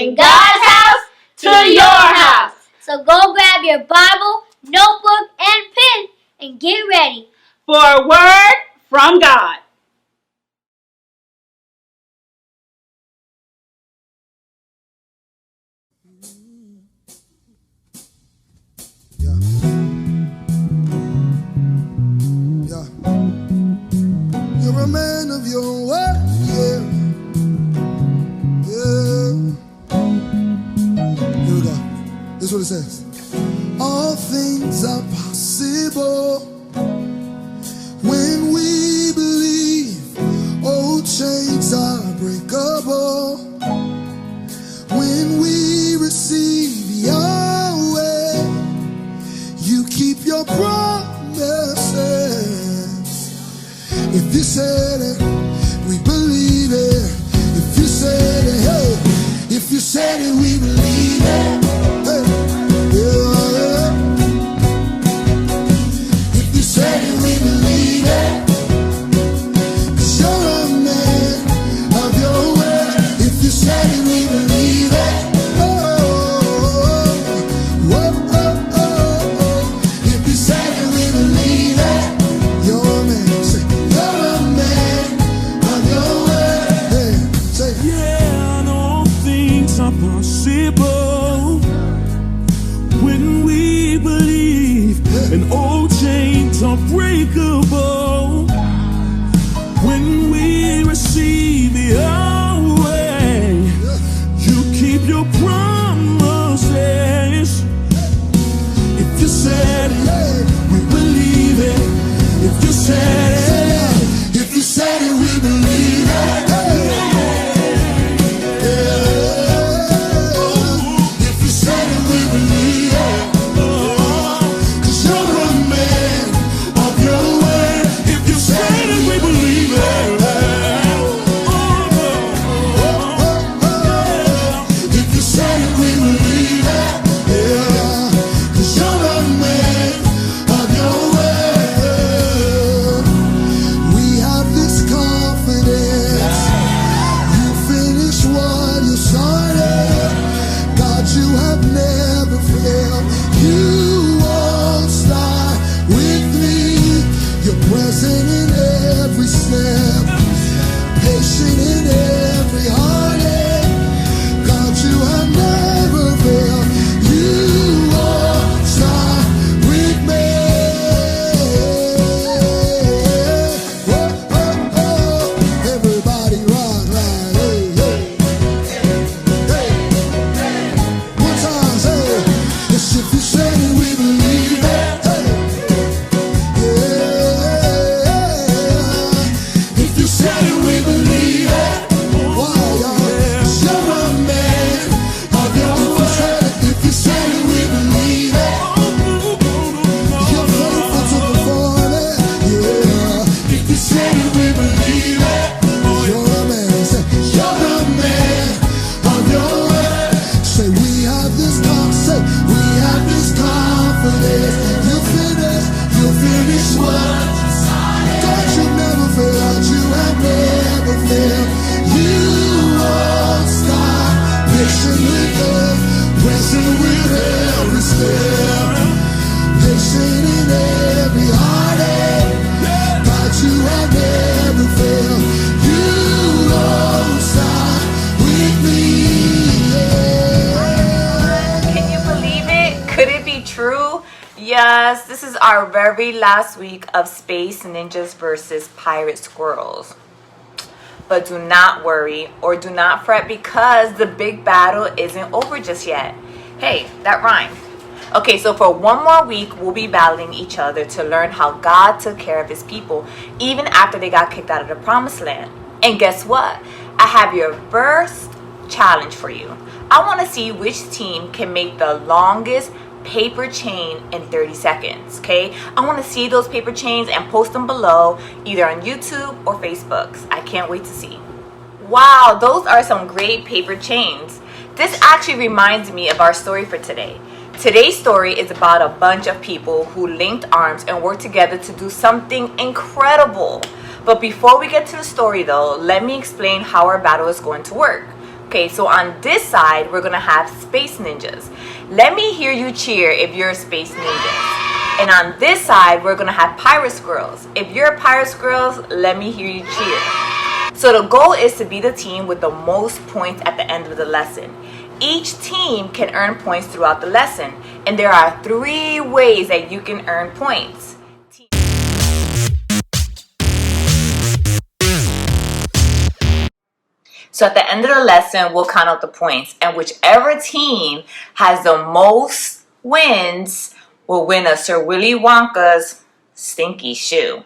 bringing God's house to your house. So go grab your Bible, notebook, and pen and get ready for a word from God. You're a man of your word, yeah. Here we go. This is what it says. All things are possible when we believe. Old chains are breakable when we receive your way. You keep your promises. If you said it, we believe it. If you said it, hey. If you said it, we believe it. Hey. Yeah. If you said it, we believe it. 'Cause you're a man of your word. If you said it, we believe it. Oh, oh, oh, oh. If you said it, we believe it. You're a man. Say, you're a man of your word. Hey, say, yeah, all things are possible when we believe, and old chains are breakable when we receive your way. You keep your promises. If you said it, we believe it. If you said it, if you said it, we believe it. If you said it, we believe it. 'Cause you're a man of your word. If you said it, we believe it. If you said it, we believe it. Yeah. 'Cause you're a man of your word. We have this confidence. You finish what you started. God, you have never failed. You won't start with me. You're present in every step, patient in every heartache. God, you have never failed. You won't start with me. Oh, oh, oh. Everybody rock, right? Hey, hey. Hey. One time, say, yes, if you said it, we believe it. Hey. Yeah. If you said it, we believe it. Why, y'all? 'Cause you're a man of your word. If you said it, we believe it. You're faithful to perform it. Yeah. If you said it, we believe it. You're a man. Say, you're a man of your word. Say, we have this confidence. You finish what? God, you never failed. You have never failed. You won't stop. Patient with us, present with every step, patient in every heartache. God, you have never failed. You won't stop with me. Yeah. Can you believe it? Could it be true? Yes, this is our very last week of Space Ninjas versus Pirate Squirrels. But do not worry or do not fret because the big battle isn't over just yet. Hey, that rhymed. Okay, so for one more week, we'll be battling each other to learn how God took care of his people even after they got kicked out of the promised land. And guess what? I have your first challenge for you. I want to see which team can make the longest paper chain in 30 seconds, okay? I want to see those paper chains and post them below, either on YouTube or Facebook. I can't wait to see. Wow, those are some great paper chains. This actually reminds me of our story for today. Today's story is about a bunch of people who linked arms and worked together to do something incredible. But before we get to the story though, let me explain how our battle is going to work. Okay, so on this side, we're going to have space ninjas. Let me hear you cheer if you're space ninjas. And on this side, we're going to have pirate squirrels. If you're pirate squirrels, let me hear you cheer. So the goal is to be the team with the most points at the end of the lesson. Each team can earn points throughout the lesson. And there are 3 ways that you can earn points. So at the end of the lesson, we'll count out the points. And whichever team has the most wins will win a Sir Willy Wonka's stinky shoe.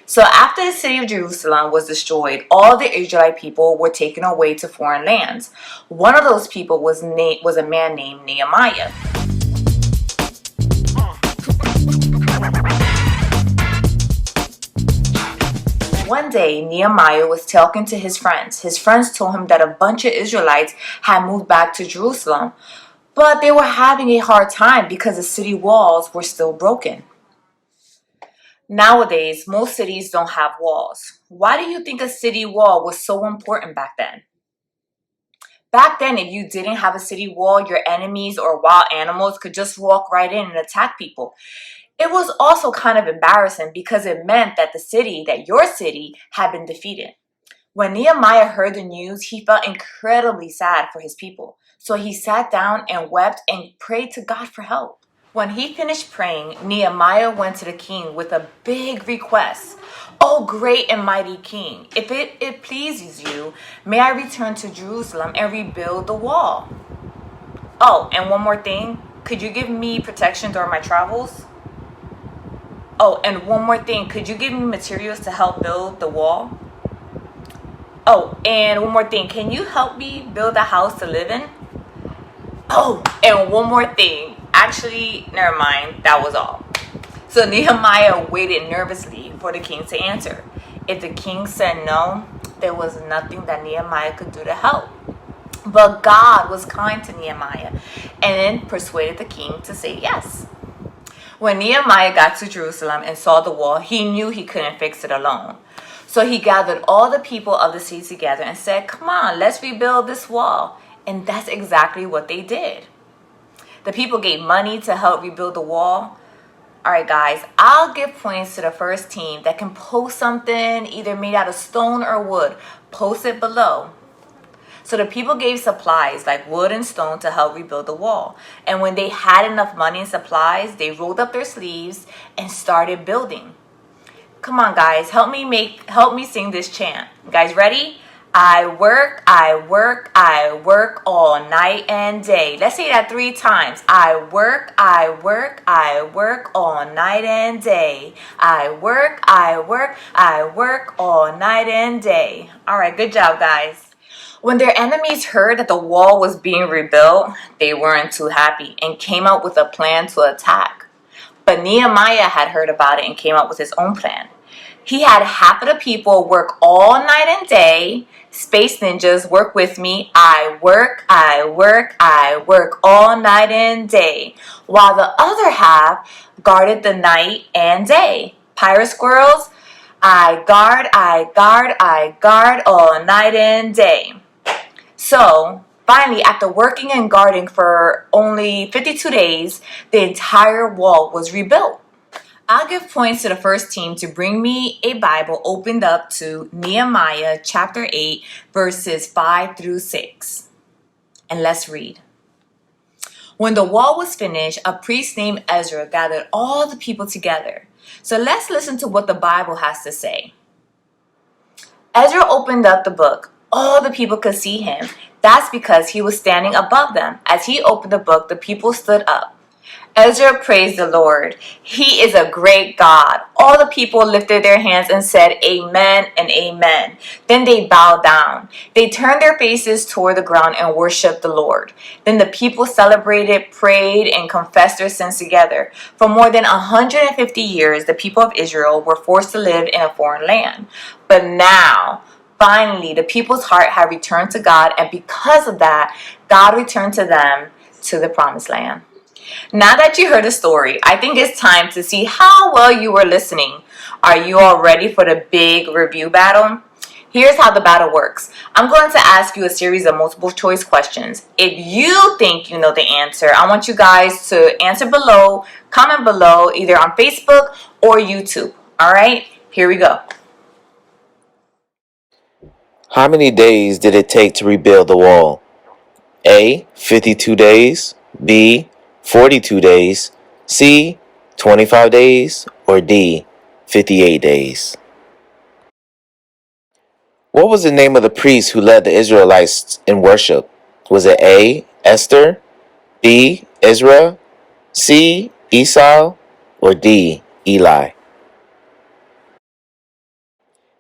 So after the city of Jerusalem was destroyed, all the Israelite people were taken away to foreign lands. One of those people was a man named Nehemiah. One day, Nehemiah was talking to his friends. His friends told him that a bunch of Israelites had moved back to Jerusalem, but they were having a hard time because the city walls were still broken. Nowadays, most cities don't have walls. Why do you think a city wall was so important back then? Back then, if you didn't have a city wall, your enemies or wild animals could just walk right in and attack people. It was also kind of embarrassing because it meant that your city, had been defeated. When Nehemiah heard the news, he felt incredibly sad for his people. So he sat down and wept and prayed to God for help. When he finished praying, Nehemiah went to the king with a big request. "Oh, great and mighty king, if it pleases you, may I return to Jerusalem and rebuild the wall? Oh, and one more thing, could you give me protection during my travels? Oh, and one more thing, could you give me materials to help build the wall? Oh, and one more thing, can you help me build a house to live in? Oh, and one more thing. Actually, never mind, that was all." So Nehemiah waited nervously for the king to answer. If the king said no, there was nothing that Nehemiah could do to help. But God was kind to Nehemiah and then persuaded the king to say yes. When Nehemiah got to Jerusalem and saw the wall, he knew he couldn't fix it alone. So he gathered all the people of the city together and said, "Come on, let's rebuild this wall." And that's exactly what they did. The people gave money to help rebuild the wall. All right, guys, I'll give points to the first team that can post something either made out of stone or wood. Post it below. So the people gave supplies like wood and stone to help rebuild the wall. And when they had enough money and supplies, they rolled up their sleeves and started building. Come on, guys, help me sing this chant. You guys ready? I work all night and day. Let's say that 3 times. I work all night and day. I work all night and day. All right, good job, guys. When their enemies heard that the wall was being rebuilt, they weren't too happy and came up with a plan to attack. But Nehemiah had heard about it and came up with his own plan. He had half of the people work all night and day. Space ninjas, work with me. I work all night and day. While the other half guarded the night and day. Pirate squirrels, I guard all night and day. So, finally, after working and guarding for only 52 days, the entire wall was rebuilt. I'll give points to the first team to bring me a Bible opened up to Nehemiah chapter 8, verses 5 through 6. And let's read. When the wall was finished, a priest named Ezra gathered all the people together. So let's listen to what the Bible has to say. Ezra opened up the book. All the people could see him. That's because he was standing above them. As he opened the book, the people stood up. Ezra praised the Lord. He is a great God. All the people lifted their hands and said, "Amen and amen." Then they bowed down. They turned their faces toward the ground and worshiped the Lord. Then the people celebrated, prayed, and confessed their sins together. For more than 150 years, the people of Israel were forced to live in a foreign land. But now, finally, the people's heart had returned to God, and because of that, God returned to them to the promised land. Now that you heard the story, I think it's time to see how well you were listening. Are you all ready for the big review battle? Here's how the battle works. I'm going to ask you a series of multiple choice questions. If you think you know the answer, I want you guys to answer below, comment below, either on Facebook or YouTube. All right, here we go. How many days did it take to rebuild the wall? A. 52 days. B. 42 days. C. 25 days. Or D. 58 days. What was the name of the priest who led the Israelites in worship? Was it A. Esther, B. Ezra, C. Esau, or D. Eli?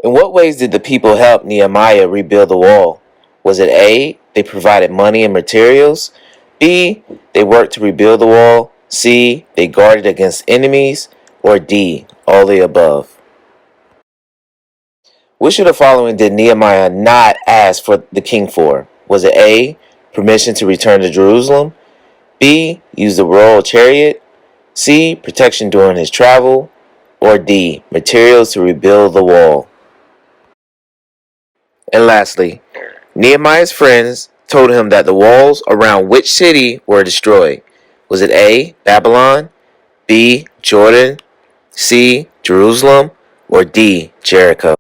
In what ways did the people help Nehemiah rebuild the wall? Was it A. They provided money and materials, B. They worked to rebuild the wall, C. They guarded against enemies, or D. All the above? Which of the following did Nehemiah not ask for the king for? Was it A. Permission to return to Jerusalem, B. Use the royal chariot, C. Protection during his travel, or D. Materials to rebuild the wall? And lastly, Nehemiah's friends told him that the walls around which city were destroyed? Was it A. Babylon, B. Jordan, C. Jerusalem, or D. Jericho?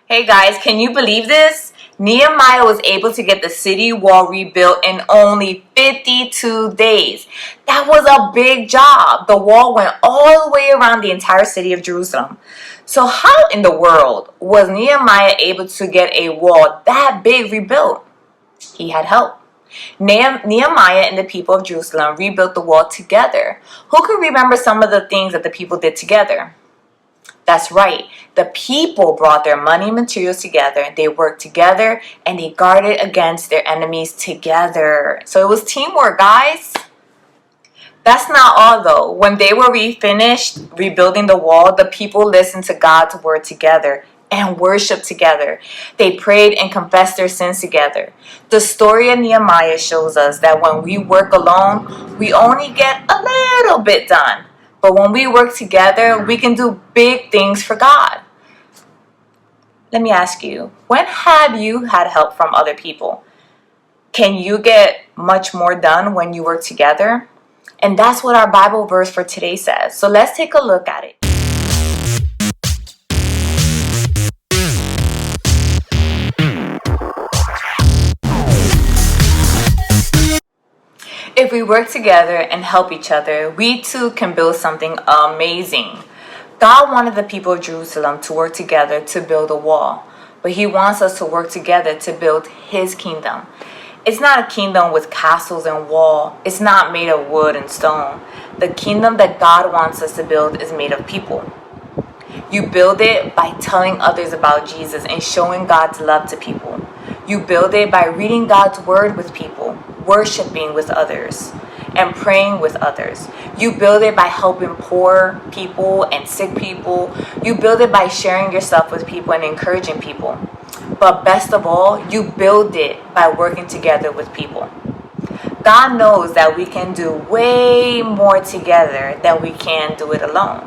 Hey guys, can you believe this? Nehemiah was able to get the city wall rebuilt in only 52 days. That was a big job. The wall went all the way around the entire city of Jerusalem. So how in the world was Nehemiah able to get a wall that big rebuilt? He had help. Nehemiah and the people of Jerusalem rebuilt the wall together. Who can remember some of the things that the people did together? That's right. The people brought their money and materials together. They worked together and they guarded against their enemies together. So it was teamwork, guys. That's not all though. When they were finished rebuilding the wall, the people listened to God's word together and worshiped together. They prayed and confessed their sins together. The story of Nehemiah shows us that when we work alone, we only get a little bit done. But when we work together, we can do big things for God. Let me ask you, when have you had help from other people? Can you get much more done when you work together? And that's what our Bible verse for today says. So let's take a look at it. If we work together and help each other, we too can build something amazing. God wanted the people of Jerusalem to work together to build a wall, but He wants us to work together to build His kingdom. It's not a kingdom with castles and walls. It's not made of wood and stone. The kingdom that God wants us to build is made of people. You build it by telling others about Jesus and showing God's love to people. You build it by reading God's word with people, worshiping with others, and praying with others. You build it by helping poor people and sick people. You build it by sharing yourself with people and encouraging people. But best of all, you build it by working together with people. God knows that we can do way more together than we can do it alone.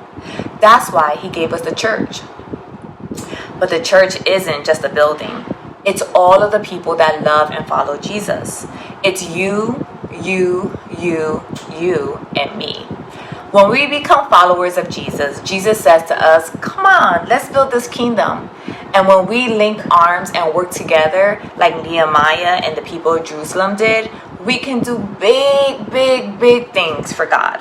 That's why He gave us the church. But the church isn't just a building. It's all of the people that love and follow Jesus. It's you, and me. When we become followers of Jesus, Jesus says to us, come on, let's build this kingdom. And when we link arms and work together like Nehemiah and the people of Jerusalem did, we can do big things for God.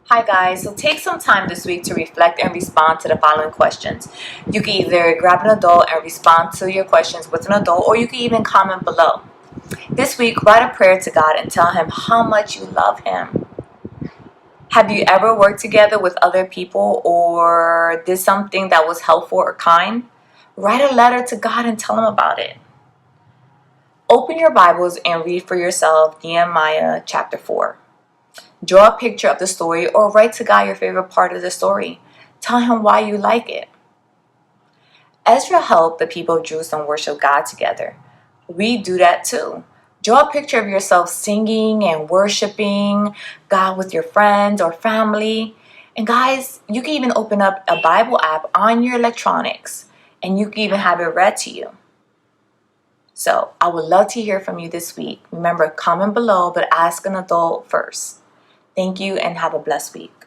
Hi guys, so take some time this week to reflect and respond to the following questions. You can either grab an adult and respond to your questions with an adult, or you can even comment below. This week, write a prayer to God and tell Him how much you love Him. Have you ever worked together with other people or did something that was helpful or kind? Write a letter to God and tell Him about it. Open your Bibles and read for yourself Nehemiah chapter 4. Draw a picture of the story or write to God your favorite part of the story. Tell Him why you like it. Ezra helped the people of Jerusalem worship God together. We do that too. Draw a picture of yourself singing and worshiping God with your friends or family. And guys, you can even open up a Bible app on your electronics and you can even have it read to you. So I would love to hear from you this week. Remember, comment below, but ask an adult first. Thank you and have a blessed week.